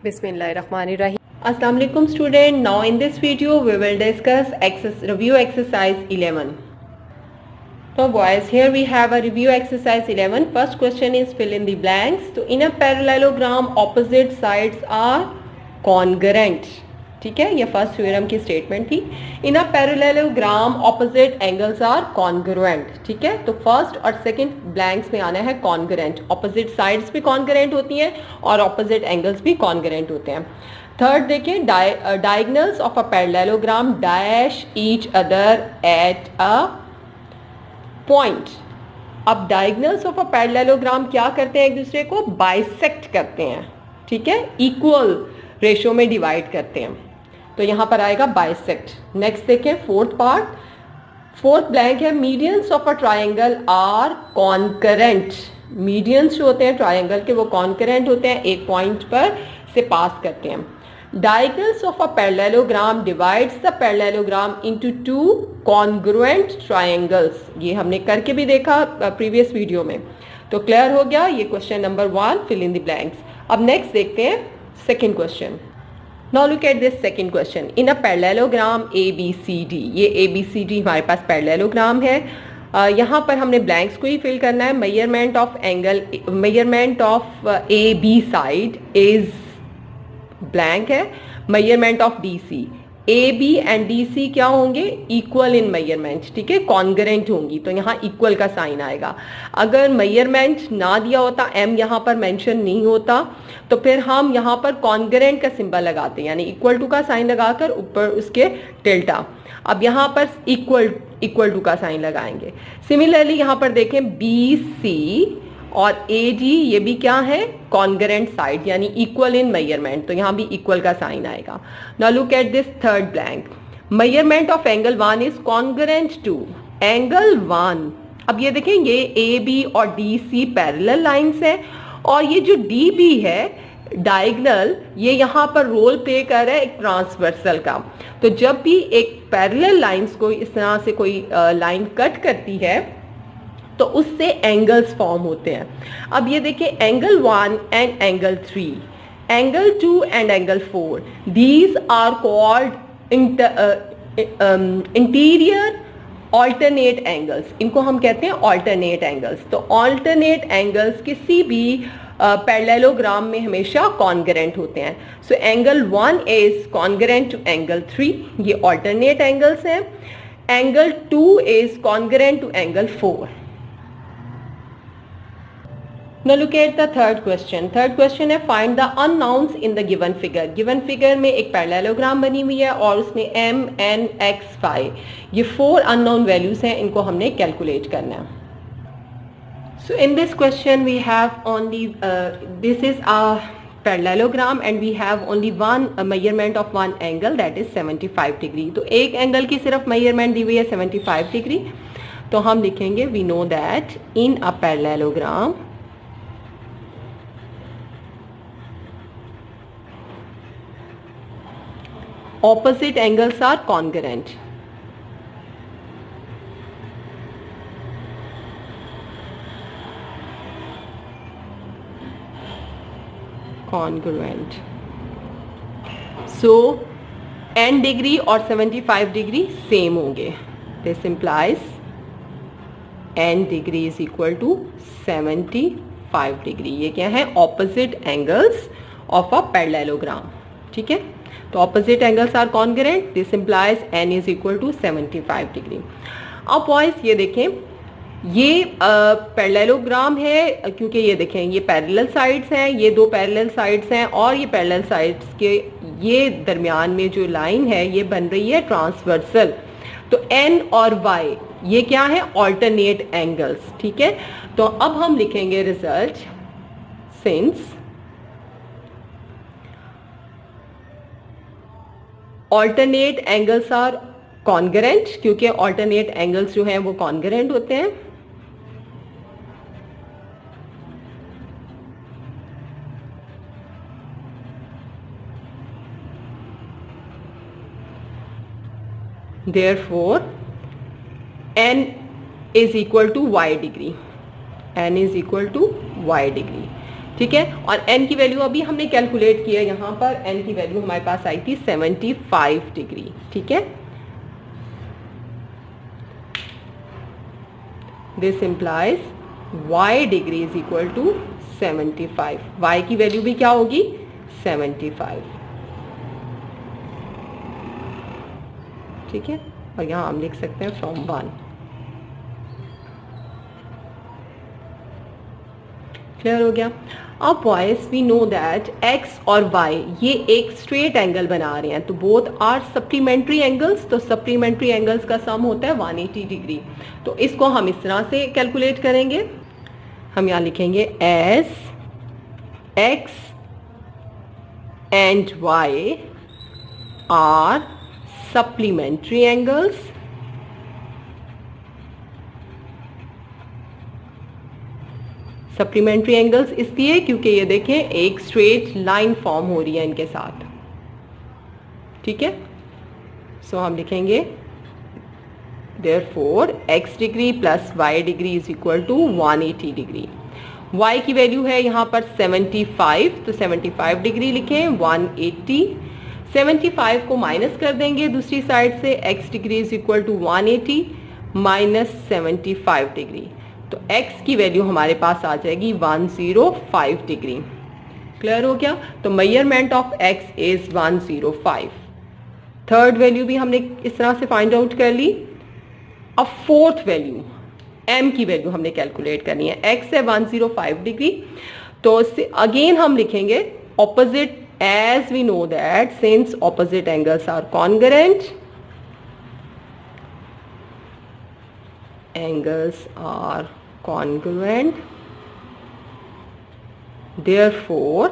Bismillahirrahmanirrahim. Assalamu alaikum student. Now in this video we will discuss review exercise 11. So boys, here we have a review exercise 11. First question is fill in the blanks. So in a parallelogram opposite sides are congruent. ठीक है, ये first theorem की statement थी. In a parallelogram opposite angles are congruent. ठीक है, तो first और second blanks में आना है कॉन्ग्रुएंट. ऑपोजिट साइड्स भी कॉन्ग्रुएंट होती हैं और ऑपोजिट एंगल्स भी कॉन्ग्रुएंट होते हैं. थर्ड देखिए, diagonals of a parallelogram dash each other at a point. अब डायगोनल्स ऑफ अ पैरेललोग्राम क्या करते हैं, एक दूसरे को बाइसेक्ट करते हैं. ठीक है, इक्वल रेशियो में डिवाइड करते हैं, तो यहां पर आएगा बाइसेक्ट. नेक्स्ट देखें फोर्थ पार्ट. फोर्थ ब्लैंक है medians of a triangle are concurrent. Medians जो होते हैं ट्रायंगल के वो कॉन्करेंट होते हैं, एक पॉइंट पर से पास करते हैं. Diagonals of a parallelogram divides the parallelogram into two congruent triangles. ये हमने करके भी देखा प्रीवियस वीडियो में, तो क्लियर हो गया. ये question number 1, fill in the blanks. अब नेक्स्ट देखते हैं second question. Now look at this second question. In a parallelogram ABCD, ये ABCD हमारे पास पैरेललोग्राम है. यहाँ पर हमने ब्लैंक्स को ही फिल करना है. Measurement of angle, measurement of AB side is blank है. Measurement of DC, AB and DC क्या होंगे, इक्वल इन मेजरमेंट. ठीक है, कॉन्ग्रुएंट होंगी, तो यहाँ इक्वल का साइन आएगा. अगर मेजरमेंट ना दिया होता, M यहाँ पर मेंशन नहीं होता, तो फिर हम यहाँ पर कॉन्ग्रुएंट का सिंबल लगाते हैं, यानी इक्वल टू का साइन लगाकर ऊपर उसके टिल्टा. अब यहाँ पर इक्वल टू का साइन लगाएंगे. सिमिलरली यहाँ पर देखें BC और AD, ये भी क्या है, कॉन्ग्रुएंट साइड, यानी इक्वल इन मेजरमेंट, तो यहाँ भी इक्वल का साइन आएगा. Now look at this third blank. Measurement of angle 1 is congruent to angle 1. अब ये देखें, ये AB और DC पैरेलल लाइंस है, और ये जो DB है डायगोनल, ये यहाँ पर रोल प्ले कर रहा है एक ट्रांसवर्सल का. तो जब भी एक पैरेलल लाइंस को इस तरह से कोई लाइन कट करती है तो उससे एंगल्स फॉर्म होते हैं. अब ये देखिए, angle 1 and angle 3, angle 2 and angle 4, these are called interior alternate angles. इनको हम कहते हैं ऑल्टरनेट एंगल्स. तो ऑल्टरनेट एंगल्स किसी भी पैरेललोग्राम में हमेशा कॉन्ग्रुएंट होते हैं. So angle 1 is congruent to angle 3, ये ऑल्टरनेट एंगल्स हैं. Angle 2 is congruent to angle 4. Now look at the third question. Third question है find the unknowns in the given figure. Given figure में एक parallelogram बनी हुई है और उसमें M, N, X, Y, ये 4 unknown values हैं, इनको हमने कैलकुलेट करना है. So in this question we have only this is a parallelogram and we have only one measurement of one angle, that is 75 degree. तो एक एंगल की सिर्फ मेजरमेंट दी हुई है 75 डिग्री. तो हम लिखेंगे we know that in a parallelogram opposite angles are congruent. So n degree और 75 डिग्री सेम होंगे. This implies n degree is equal to 75 degree. ये क्या है, opposite angles of a parallelogram. ठीक है, तो opposite angles are congruent. This implies n is equal to 75 degree. अब boys ये देखें, ये पैरेललोग्राम है क्योंकि ये देखें ये पैरेलल साइड्स हैं, ये दो पैरेलल साइड्स हैं, और ये पैरेलल साइड्स के ये दरमियान में जो लाइन है ये बन रही है ट्रांसवर्सल. तो n और y ये क्या है, ऑल्टरनेट एंगल्स. ठीक है, तो अब हम लिखेंगे result. Since alternate angles are congruent, क्योंकि ऑल्टरनेट एंगल्स जो हैं वो कॉन्ग्रुएंट होते हैं. Therefore n is equal to y degree. n is equal to y degree. ठीक है। और n की वैल्यू अभी हमने कैलकुलेट किया, यहाँ पर n की वैल्यू हमारे पास आई थी 75 डिग्री। ठीक है, this implies y degree is equal to 75। y की वैल्यू भी क्या होगी? 75। ठीक है, और यहां हम लिख सकते हैं फ्रॉम 1। क्लियर हो गया? अब boys we know that x और y ये एक स्ट्रेट एंगल बना रहे हैं, तो बोथ आर सप्लीमेंट्री एंगल्स। तो सप्लीमेंट्री एंगल्स का सम होता है 180 डिग्री। तो इसको हम इस तरह से कैलकुलेट करेंगे, हम यहाँ लिखेंगे as x and y are supplementary angles supplementary angles इसलिए क्योंकि ये देखें एक स्ट्रेट लाइन फॉर्म हो रही है इनके साथ। ठीक है, सो हम लिखेंगे therefore x degree plus y degree is equal to 180 degree. y की वैल्यू है यहाँ पर 75, तो 75 डिग्री लिखें, 180। 75 को माइनस कर देंगे दूसरी साइड से, x degree is equal to 180 minus 75 degree, तो x की वैल्यू हमारे पास आ जाएगी 105 डिग्री। क्लियर हो गया? तो measurement of x is 105। Third value भी हमने इस तरह से फाइंड आउट कर ली। अब फोर्थ वैल्यू m की वैल्यू हमने कैलकुलेट करनी है। x है 105 डिग्री, तो अगेन हम लिखेंगे opposite, as we know that since opposite angles are congruent, angles are congruent, therefore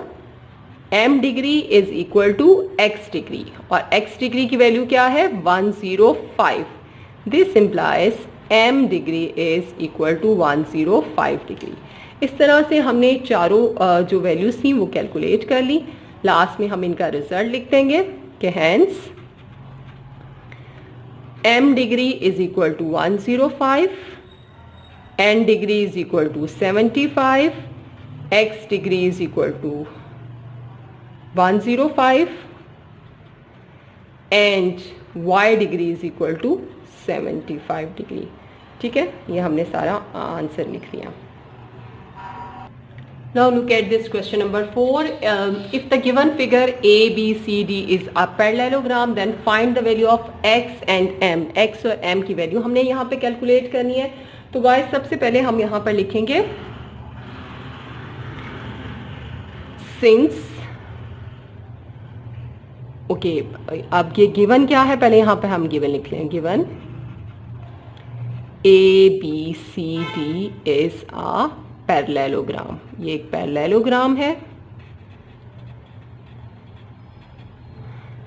m degree is equal to x degree, और x डिग्री की वैल्यू क्या है? 105। This implies m degree is equal to 105 degree. इस तरह से हमने चारों जो वैल्यूज थी वो कैलकुलेट कर ली। लास्ट में हम इनका रिजल्ट लिख देंगे कि hence m degree is equal to 105, n degree is equal to 75, x degree is equal to 105 and y degree is equal to 75 degree. ठीक है, ये हमने सारा आंसर लिख लिया। Now look at this question number 4. If the given figure A, B, C, D is a parallelogram, then find the value of x and m. x और m की value हमने यहाँ पे कैलकुलेट करनी है। तो गाइस सबसे पहले हम यहाँ पर लिखेंगे since, ओके, अब ये गिवन क्या है, पहले यहाँ पे हम गिवन लिख लें। Given A, B, C, D is a parallelogram, ये एक पैरेललोग्राम है।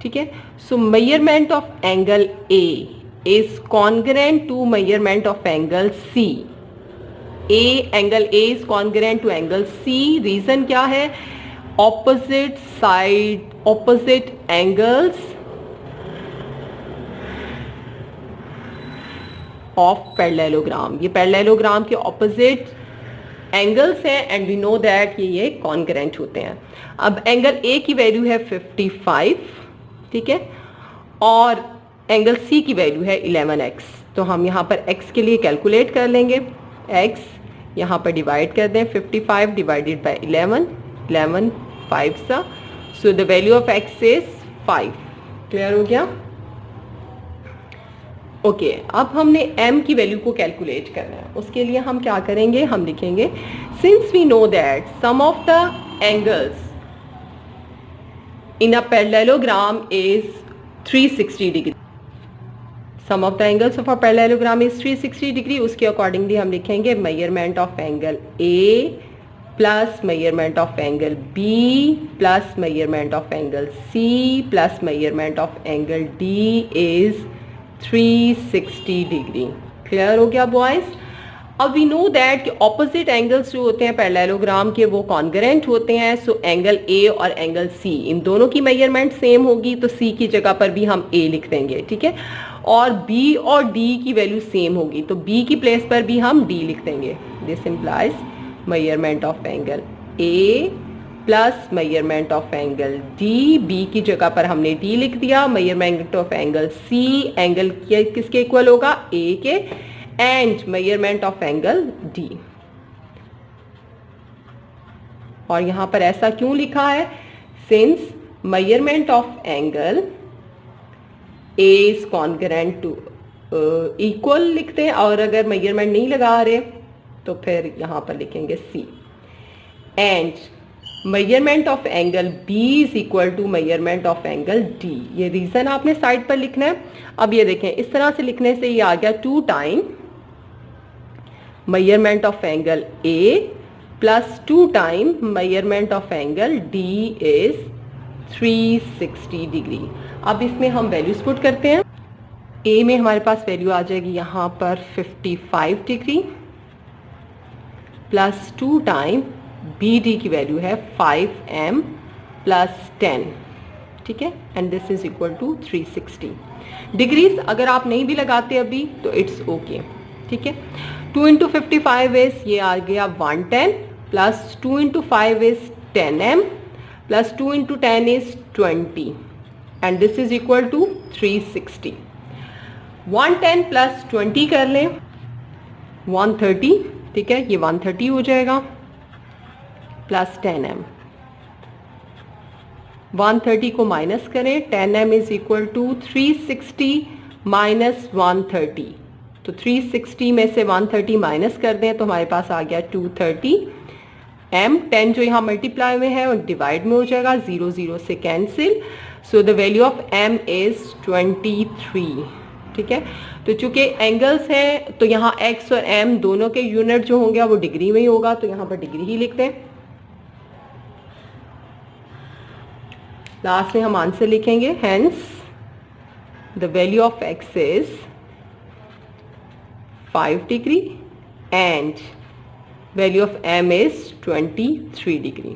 ठीक है, so measurement of angle A is congruent to measurement of angle C। Angle A is congruent to angle C। Reason क्या है? Opposite side, opposite angles of parallelogram, ये parallelogram के opposite angles हैं एंड वी नो दैट ये congruent होते हैं। अब angle A की वैल्यू है 55, ठीक है, और एंगल C की वैल्यू है 11x। तो हम यहाँ पर x के लिए कैलकुलेट कर लेंगे। x यहाँ पर डिवाइड कर दें, 55 डिवाइडेड बाय 11, 11 5 सा, so the value of x is 5। Clear हो गया? ओके, अब हमने m की वैल्यू को कैलकुलेट करना है। उसके लिए हम क्या करेंगे? हम लिखेंगे since we know that sum of the angles in a parallelogram is 360 degree, sum of the angles of a parallelogram is 360 degree. उसके अकॉर्डिंगली हम लिखेंगे measurement of angle A plus measurement of angle B plus measurement of angle C plus measurement of angle D is 360 degree. Clear हो गया boys? अब we know that कि opposite angles जो होते हैं पैरेललोग्राम के वो कॉन्ग्रुएंट होते हैं। सो एंगल A और एंगल C इन दोनों की मेजरमेंट सेम होगी, तो C की जगह पर भी हम A लिख देंगे, ठीक है, और B और D की वैल्यू सेम होगी, तो B की प्लेस पर भी हम D लिख देंगे। This implies measurement of angle A plus measurement of angle D, B की जगह पर हमने डी लिख दिया, measurement of angle C, angle किसके इक्वल होगा, ए के, and measurement of angle D. और यहां पर ऐसा क्यों लिखा है, since measurement of angle A is congruent to equal लिखते हैं, और अगर मेजरमेंट नहीं लगा रहे तो फिर यहां पर लिखेंगे C, and measurement of angle B is equal to measurement of angle D. ये रीजन आपने साइड पर लिखना है। अब ये देखें, इस तरह से लिखने से ये आ गया 2 time measurement of angle A plus 2 time measurement of angle D is 360 degree. अब इसमें हम वैल्यूज पुट करते हैं। ए में हमारे पास वैल्यू आ जाएगी यहां पर 55 degree plus 2 time B D की वैल्यू है 5m प्लस 10, ठीक है, and this is equal to 360 degrees. अगर आप नहीं भी लगाते अभी तो इट्स ओके, ठीक है। 2 इंटू 55 इज, ये आ गया 110 plus 2 into 5 is 10m plus 2 into 10 is 20 and this is equal to 360। 110 plus 20 कर लें 130, ठीक है, ये 130 हो जाएगा प्लस 10m। 130 को माइनस करें, 10m is equal to 360 minus 130, तो 360 में से 130 माइनस कर दें तो हमारे पास आ गया 230m। 10 जो यहाँ मल्टीप्लाई में है और डिवाइड में हो जाएगा, 0 0 से cancel, so the value of m is 23, ठीक है। तो चूंकि एंगल्स हैं तो यहाँ x और m दोनों के यूनिट जो होंगे वो डिग्री में ही होगा, तो यहाँ पर डिग्री ही लिखते हैं। लास्ट में हम आंसर लिखेंगे, hence the value of x is 5 degree and value of m is 23 degree.